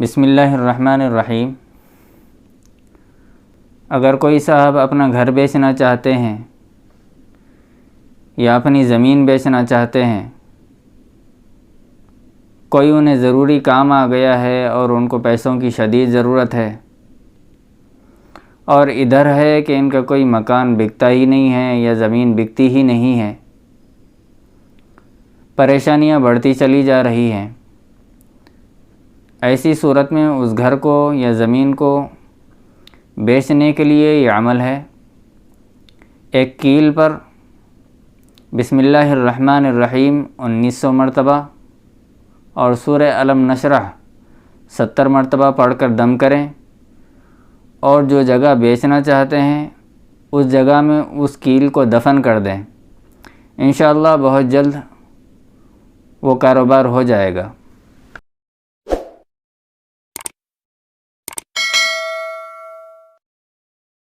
بسم اللہ الرحمن الرحیم۔ اگر کوئی صاحب اپنا گھر بیچنا چاہتے ہیں یا اپنی زمین بیچنا چاہتے ہیں، کوئی انہیں ضروری کام آ گیا ہے اور ان کو پیسوں کی شدید ضرورت ہے، اور ادھر ہے کہ ان کا کوئی مکان بکتا ہی نہیں ہے یا زمین بکتی ہی نہیں ہے، پریشانیاں بڑھتی چلی جا رہی ہیں، ایسی صورت میں اس گھر کو یا زمین کو بیچنے کے لیے یہ عمل ہے۔ ایک کیل پر بسم اللہ الرحمن الرحیم 1900 مرتبہ اور سورہ الم نشرح 70 مرتبہ پڑھ کر دم کریں، اور جو جگہ بیچنا چاہتے ہیں اس جگہ میں اس کیل کو دفن کر دیں۔ انشاءاللہ بہت جلد وہ کاروبار ہو جائے گا۔